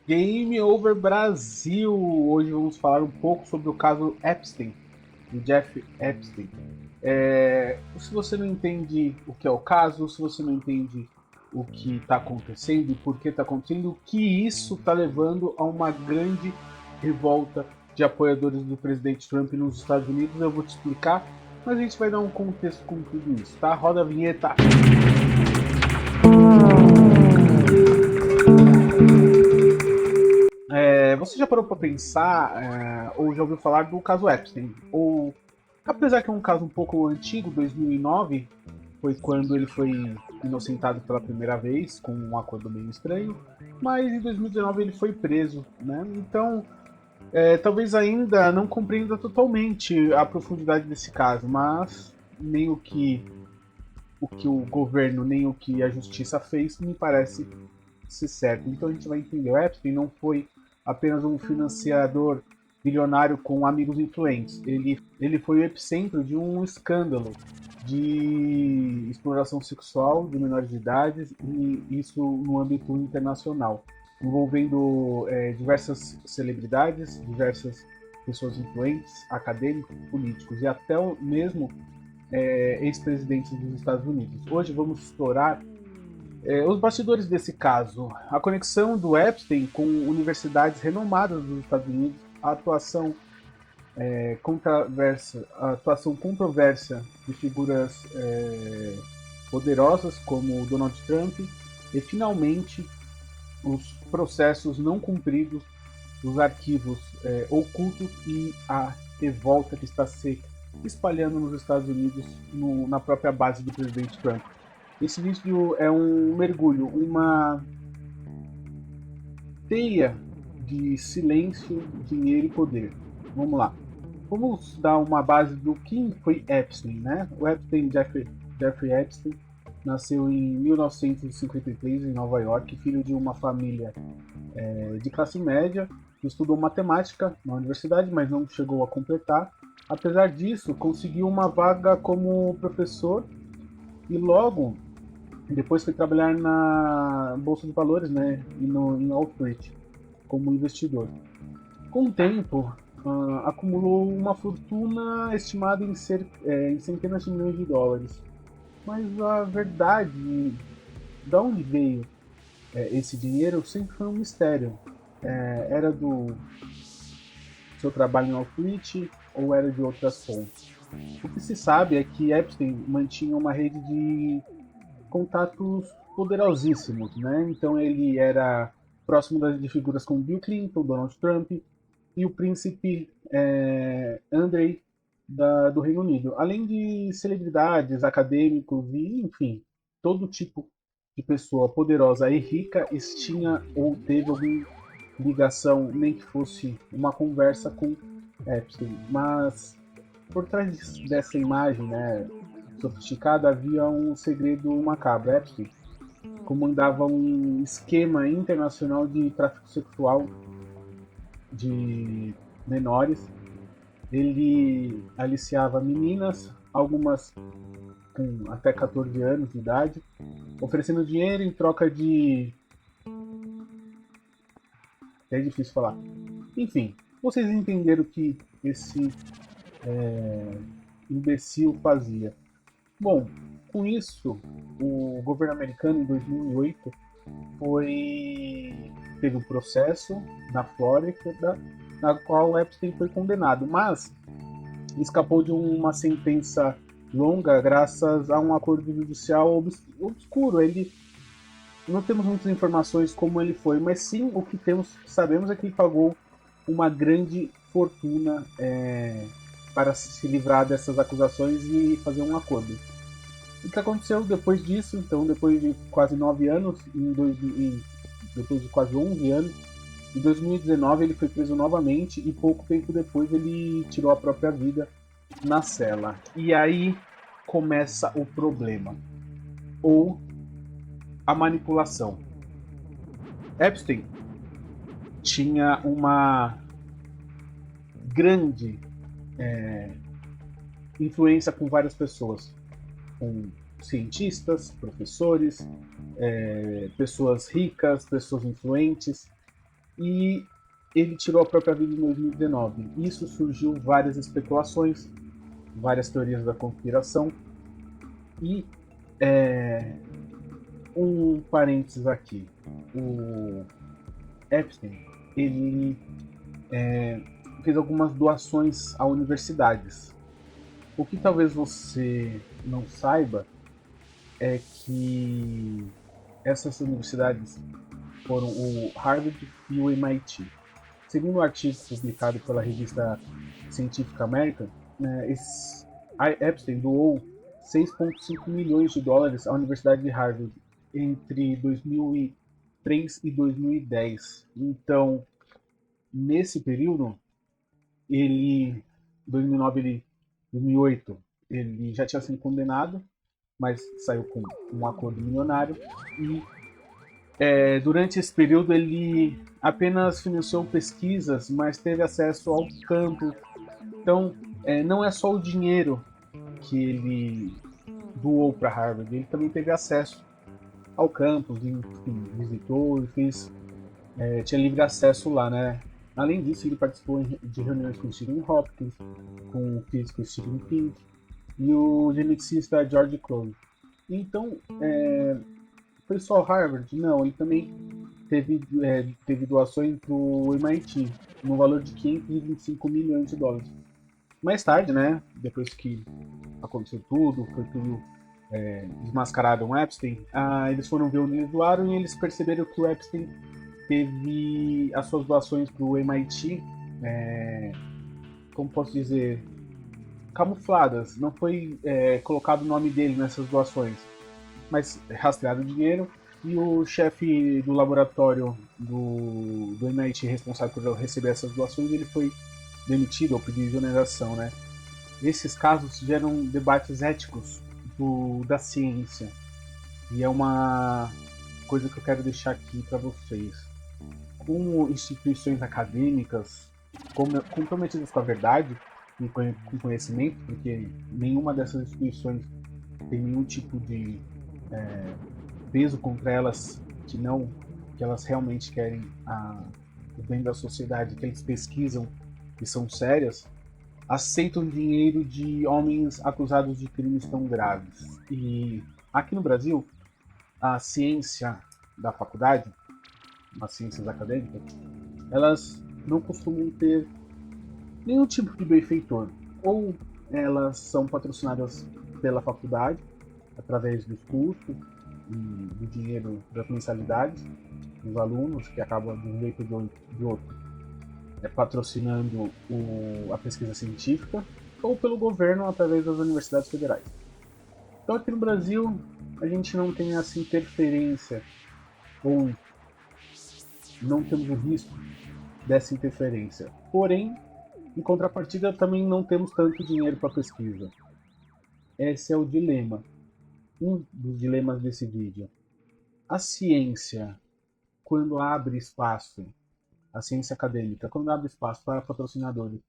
Game Over Brasil! Hoje vamos falar um pouco sobre o caso Epstein, do Jeff Epstein. Se você não entende o que é o caso, se você não entende o que está acontecendo e por que está acontecendo, o que isso está levando a uma grande revolta de apoiadores do presidente Trump nos Estados Unidos, eu vou te explicar, mas a gente vai dar um contexto com tudo isso, tá? Roda a vinheta! Você já parou para pensar, ou já ouviu falar do caso Epstein? Ou, apesar que é um caso um pouco antigo, 2009, foi quando ele foi inocentado pela primeira vez, com um acordo meio estranho, mas em 2019 ele foi preso, né? Então, talvez ainda não compreenda totalmente a profundidade desse caso, mas nem o que o governo, nem o que a justiça fez me parece ser certo. Então a gente vai entender, o Epstein não foi apenas um financiador bilionário com amigos influentes. Ele foi o epicentro de um escândalo de exploração sexual de menores de idade, e isso no âmbito internacional, envolvendo diversas celebridades, diversas pessoas influentes, acadêmicos, políticos e até mesmo ex-presidentes dos Estados Unidos. Hoje vamos explorar os bastidores desse caso, a conexão do Epstein com universidades renomadas dos Estados Unidos, a atuação controversa de figuras poderosas como Donald Trump e, finalmente, os processos não cumpridos, os arquivos ocultos e a revolta que está se espalhando nos Estados Unidos na própria base do presidente Trump. Esse vídeo é um mergulho, uma teia de silêncio, dinheiro e poder. Vamos lá. Vamos dar uma base do que foi Epstein, né? O Jeffrey Epstein nasceu em 1953 em Nova York, filho de uma família de classe média, estudou matemática na universidade, mas não chegou a completar. Apesar disso, conseguiu uma vaga como professor e logo depois foi trabalhar na Bolsa de Valores, né, e em Wall Street, como investidor. Com o tempo, acumulou uma fortuna estimada em centenas de milhões de dólares. Mas a verdade, de onde veio esse dinheiro, sempre foi um mistério. Era do seu trabalho em Wall Street ou era de outras fontes? O que se sabe é que Epstein mantinha uma rede de contatos poderosíssimos, né? Então ele era próximo de figuras como Bill Clinton, Donald Trump e o príncipe Andrei do Reino Unido, além de celebridades, acadêmicos e, enfim, todo tipo de pessoa poderosa e rica tinha ou teve alguma ligação, nem que fosse uma conversa com Epstein. Mas por trás dessa imagem, né, sofisticada, havia um segredo macabro. Epstein comandava um esquema internacional de tráfico sexual de menores. Ele aliciava meninas, algumas com até 14 anos de idade, oferecendo dinheiro em troca de. É difícil falar. Enfim, vocês entenderam o que esse imbecil fazia. Bom, com isso, o governo americano em 2008 teve um processo na Flórida na qual Epstein foi condenado, mas escapou de uma sentença longa graças a um acordo judicial obscuro. Ele não temos muitas informações como ele foi, mas sim o que sabemos é que ele pagou uma grande fortuna para se livrar dessas acusações e fazer um acordo. O que aconteceu depois disso, então, depois de quase 9 anos, depois de quase 11 anos, em 2019 ele foi preso novamente e pouco tempo depois ele tirou a própria vida na cela. E aí começa o problema, ou a manipulação. Epstein tinha uma grande influência com várias pessoas, com cientistas, professores, pessoas ricas, pessoas influentes. e ele tirou a própria vida em 2019. Isso surgiu várias especulações, várias teorias da conspiração e um parênteses aqui. O Epstein, ele fez algumas doações a universidades. O que talvez você não saiba é que essas universidades foram o Harvard e o MIT. Segundo um artigo publicado pela revista Scientific American, né, Epstein doou 6,5 milhões de dólares à Universidade de Harvard entre 2003 e 2010. Então, nesse período, ele, 2009, 2008, ele já tinha sido condenado, mas saiu com um acordo milionário e durante esse período ele apenas financiou pesquisas, mas teve acesso ao campo. Então, não é só o dinheiro que ele doou para Harvard, ele também teve acesso ao campus, enfim, visitou e fez, tinha livre acesso lá, né? Além disso, ele participou de reuniões com Stephen Hopkins, com o físico Stephen King e o geneticista George Clooney. Então, foi só Harvard? Não, ele também teve doações para o MIT, no valor de 525 milhões de dólares. Mais tarde, né, depois que aconteceu tudo, foi tudo desmascarado o Epstein, eles foram ver onde eles doaram e eles perceberam que o Epstein teve as suas doações para o MIT, como posso dizer, camufladas. Não foi colocado o nome dele nessas doações, mas rastreado o dinheiro. E o chefe do laboratório do MIT responsável por receber essas doações, ele foi demitido ou pediu exoneração, né? Esses casos geram debates éticos da ciência. E é uma coisa que eu quero deixar aqui para vocês. Como instituições acadêmicas comprometidas com a verdade e com conhecimento, porque nenhuma dessas instituições tem nenhum tipo de peso contra elas que elas realmente querem o bem da sociedade, que eles pesquisam e são sérias, aceitam dinheiro de homens acusados de crimes tão graves. E aqui no Brasil, a ciência da faculdade, as ciências acadêmicas, elas não costumam ter nenhum tipo de benfeitor. Ou elas são patrocinadas pela faculdade, através dos custos e do dinheiro das mensalidades dos alunos, que acabam de um jeito ou de outro patrocinando a pesquisa científica, ou pelo governo através das universidades federais. Então aqui no Brasil a gente não tem essa interferência, ou não temos o risco dessa interferência. Porém, em contrapartida, também não temos tanto dinheiro para pesquisa. Esse é o dilema. Um dos dilemas desse vídeo. A ciência, quando abre espaço, a ciência acadêmica, quando abre espaço para patrocinadores,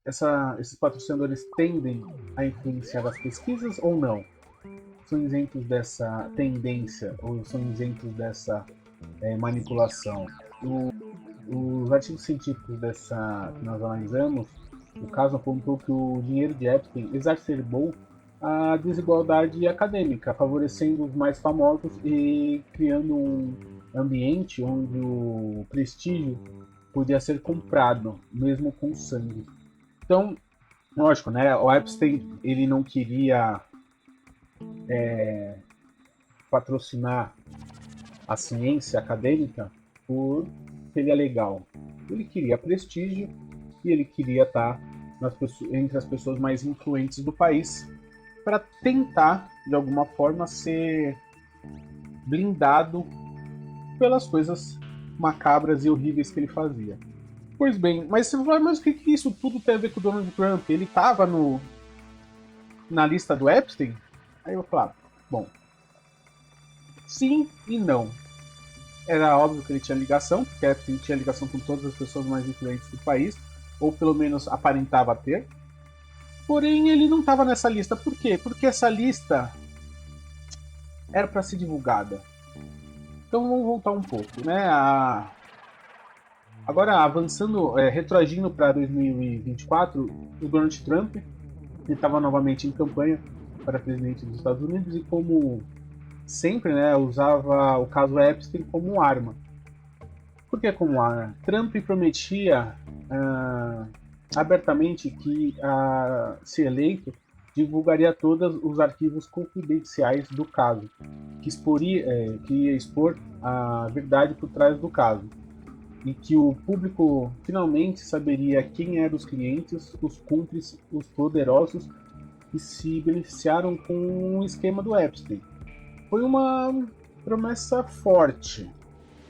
esses patrocinadores tendem a influenciar as pesquisas ou não? São isentos dessa tendência ou são isentos dessa manipulação? Os artigos científicos que nós analisamos, o caso apontou que o dinheiro de Epstein exacerbou a desigualdade acadêmica, favorecendo os mais famosos e criando um ambiente onde o prestígio podia ser comprado, mesmo com sangue. Então, lógico, né? O Epstein ele não queria patrocinar a ciência acadêmica porque ele é legal. Ele queria prestígio e ele queria estar entre as pessoas mais influentes do país para tentar, de alguma forma, ser blindado pelas coisas macabras e horríveis que ele fazia. Pois bem, mas você fala, mas o que isso tudo tem a ver com o Donald Trump? Ele estava na lista do Epstein? Aí eu falava, bom, sim e não. Era óbvio que ele tinha ligação, porque Epstein tinha ligação com todas as pessoas mais influentes do país, ou pelo menos aparentava ter. Porém, ele não estava nessa lista. Por quê? Porque essa lista era para ser divulgada. Então vamos voltar um pouco, né? Agora avançando, retroagindo para 2024, o Donald Trump estava novamente em campanha para presidente dos Estados Unidos e, como sempre, né, usava o caso Epstein como arma. Por que como arma? Trump prometia abertamente que, se eleito, divulgaria todos os arquivos confidenciais do caso, que ia expor a verdade por trás do caso, e que o público finalmente saberia quem eram os clientes, os cúmplices, os poderosos que se beneficiaram com o esquema do Epstein. Foi uma promessa forte.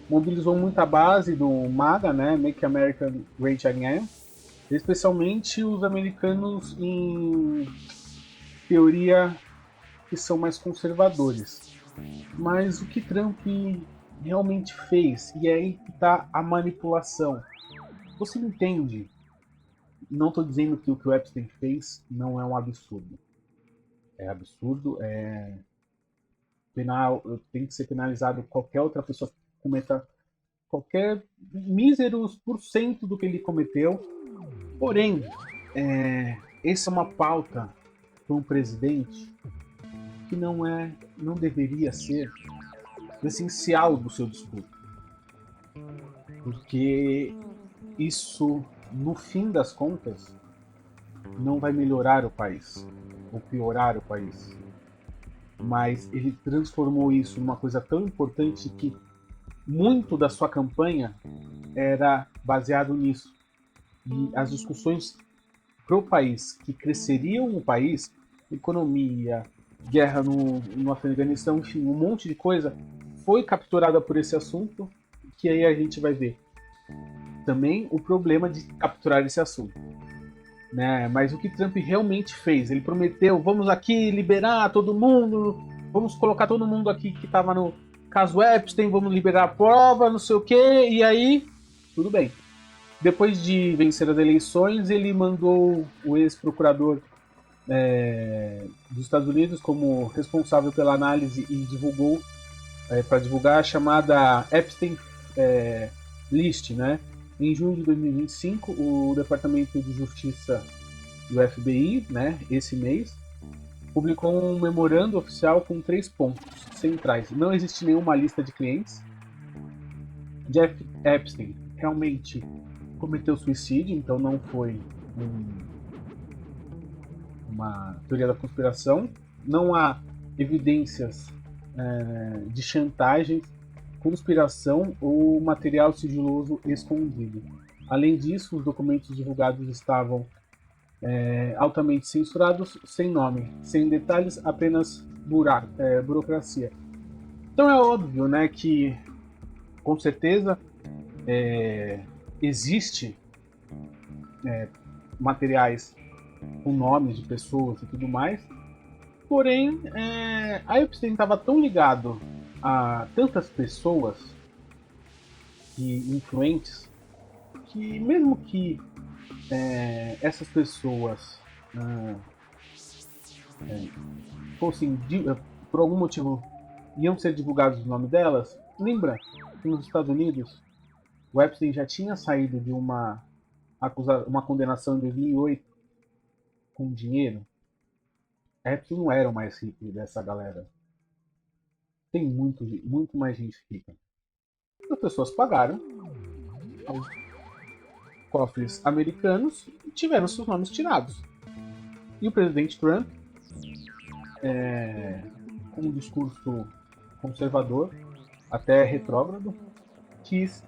Mobilizou muita base do MAGA, né, Make America Great Again, especialmente os americanos em teoria que são mais conservadores. Mas o que Trump realmente fez, e é aí que está a manipulação. Você entende? Não estou dizendo que o que o Epstein fez não é um absurdo. É absurdo, tem que ser penalizado qualquer outra pessoa que cometa qualquer míseros por cento do que ele cometeu. Porém, essa é uma pauta para um presidente que não deveria ser o essencial do seu discurso, porque isso, no fim das contas, não vai melhorar o país ou piorar o país. Mas ele transformou isso numa coisa tão importante que muito da sua campanha era baseado nisso. E as discussões pro país, que cresceriam o país, economia, guerra no Afeganistão, enfim, um monte de coisa, foi capturada por esse assunto, que aí a gente vai ver também o problema de capturar esse assunto. Né? Mas o que Trump realmente fez? Ele prometeu, vamos aqui liberar todo mundo, vamos colocar todo mundo aqui que estava no caso Epstein, vamos liberar a prova, não sei o quê, e aí, tudo bem. Depois de vencer as eleições, ele mandou o ex-procurador dos Estados Unidos como responsável pela análise e divulgou, para divulgar a chamada Epstein List, né? Em junho de 2025, o Departamento de Justiça do FBI, né, esse mês, publicou um memorando oficial com 3 pontos centrais. Não existe nenhuma lista de clientes. Jeff Epstein realmente cometeu suicídio, então não foi uma teoria da conspiração. Não há evidências de chantagem, conspiração ou material sigiloso escondido. Além disso, os documentos divulgados estavam altamente censurados, sem nome, sem detalhes, apenas burocracia. Então é óbvio, né, que com certeza existe materiais com nomes de pessoas e tudo mais, porém a Epstein estava tão ligado a tantas pessoas e influentes que mesmo que essas pessoas fossem, por algum motivo, iam ser divulgados os nomes delas, lembra que nos Estados Unidos o Epstein já tinha saído de uma condenação em 2008 com dinheiro. Epstein não era o mais rico dessa galera. Tem muito mais gente rica. As pessoas pagaram aos cofres americanos e tiveram seus nomes tirados. E o presidente Trump, com um discurso conservador, até retrógrado, quis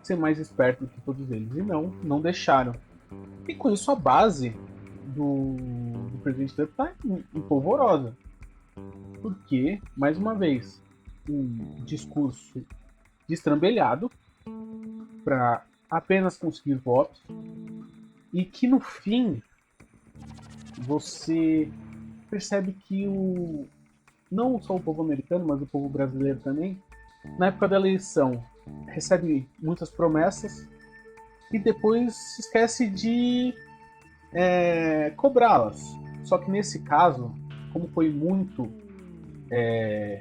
ser mais esperto do que todos eles. E não deixaram. E com isso a base do presidente Trump está empolvorosa. Porque, mais uma vez, um discurso destrambelhado para apenas conseguir votos e que no fim você percebe que não só o povo americano, mas o povo brasileiro também, na época da eleição, recebe muitas promessas e depois se esquece de cobrá-las. Só que nesse caso, como foi muito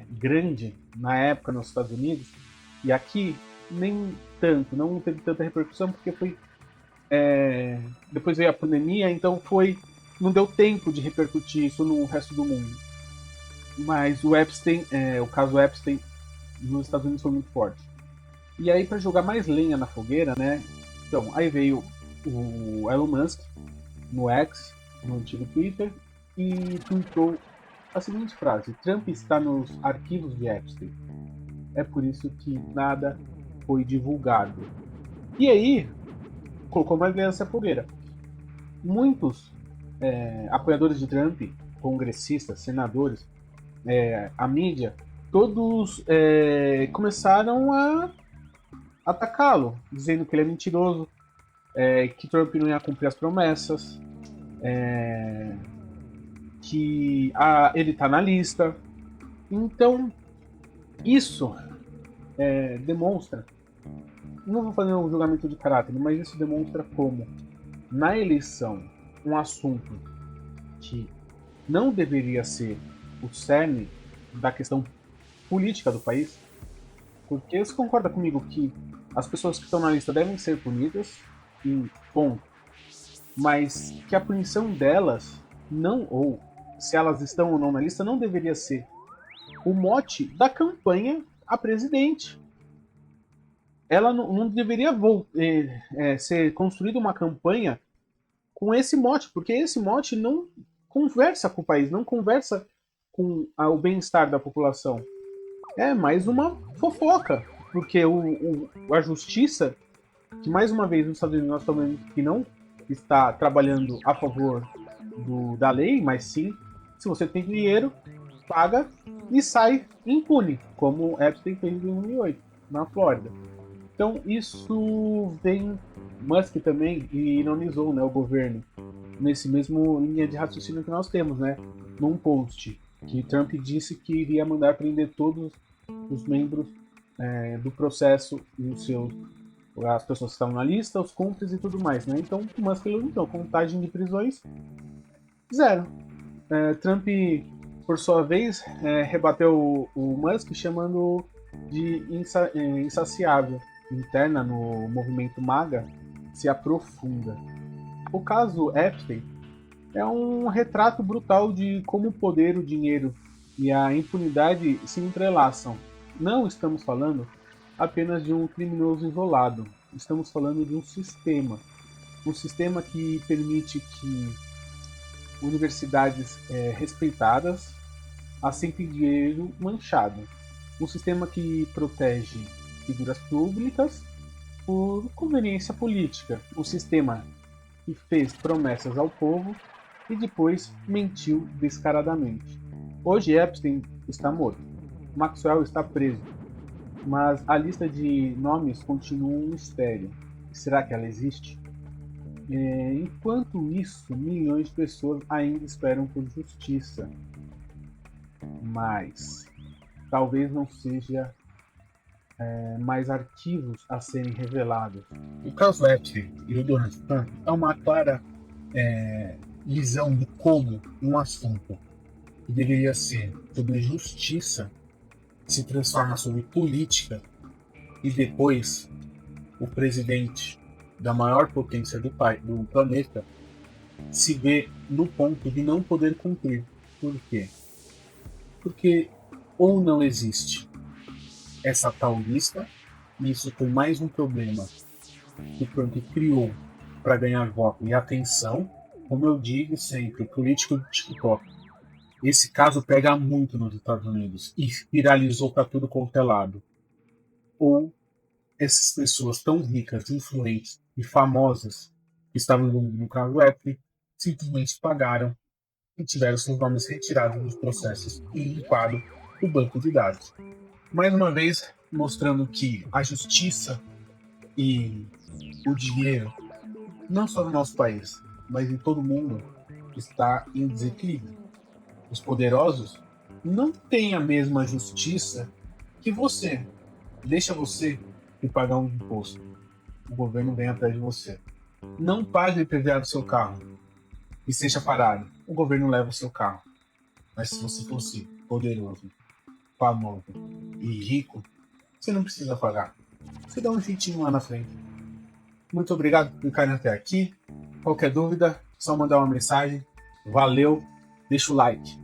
grande na época nos Estados Unidos, e aqui nem tanto, não teve tanta repercussão, porque foi depois veio a pandemia, então não deu tempo de repercutir isso no resto do mundo. Mas o caso Epstein nos Estados Unidos foi muito forte. E aí, para jogar mais lenha na fogueira, né? Então, aí veio o Elon Musk no X, no antigo Twitter, e tweetou a seguinte frase: Trump está nos arquivos de Epstein. É por isso que nada foi divulgado. E aí, colocou mais lenha nessa fogueira. Muitos apoiadores de Trump, congressistas, senadores, a mídia, todos começaram a atacá-lo, dizendo que ele é mentiroso, que Trump não ia cumprir as promessas, que ele está na lista. Então, isso demonstra, não vou fazer um julgamento de caráter, mas isso demonstra como, na eleição, um assunto que não deveria ser o cerne da questão política do país, porque você concorda comigo que as pessoas que estão na lista devem ser punidas, e ponto. Mas que a punição delas não, ou se elas estão ou não na lista, não deveria ser o mote da campanha a presidente. Ela não deveria ser construída uma campanha com esse mote, porque esse mote não conversa com o país, não conversa com o bem-estar da população. É mais uma fofoca, porque a justiça, que mais uma vez nos Estados Unidos nós estamos vendo que não está trabalhando a favor da lei, mas sim, se você tem dinheiro, paga e sai impune, como Epstein fez em 2008, na Flórida. Então isso vem, Musk também ironizou, né, o governo, nesse mesmo linha de raciocínio que nós temos, né, num post que Trump disse que iria mandar prender todos os membros do processo e as pessoas que estavam na lista, os cúmplices e tudo mais, né? Então o Musk então, contagem de prisões, zero. Trump, por sua vez, rebateu o Musk chamando de insaciável. Interna no movimento MAGA se aprofunda. O caso Epstein é um retrato brutal de como o poder, o dinheiro e a impunidade se entrelaçam. Não estamos falando apenas de um criminoso isolado, estamos falando de um sistema que permite que universidades respeitadas aceitem dinheiro manchado, um sistema que protege figuras públicas por conveniência política, um sistema que fez promessas ao povo e depois mentiu descaradamente. Hoje Epstein está morto, Maxwell está preso, mas a lista de nomes continua um mistério. Será que ela existe? Enquanto isso, milhões de pessoas ainda esperam por justiça, mas talvez não seja mais arquivos a serem revelados. O caso Epstein e o Donald Trump é uma clara visão de como um assunto que deveria ser sobre justiça se transforma sobre política e depois o presidente da maior potência do planeta se vê no ponto de não poder cumprir. Por quê? Porque ou não existe essa tal lista, e isso foi mais um problema que Trump criou para ganhar voto e atenção. Como eu digo sempre, o político do TikTok, esse caso pega muito nos Estados Unidos e viralizou para tudo quanto é lado. Ou essas pessoas tão ricas, influentes e famosas que estavam no caso Epstein simplesmente pagaram e tiveram seus nomes retirados dos processos e limpado o banco de dados. Mais uma vez, mostrando que a justiça e o dinheiro, não só no nosso país, mas em todo o mundo, está em desequilíbrio. Os poderosos não têm a mesma justiça que você. Deixa você de pagar um imposto. O governo vem atrás de você. Não pague o IPVA do seu carro e seja parado. O governo leva o seu carro. Mas se você fosse poderoso famoso e rico, você não precisa pagar. Você dá um jeitinho lá na frente. Muito obrigado por ficarem até aqui. Qualquer dúvida, só mandar uma mensagem. Valeu, deixa o like.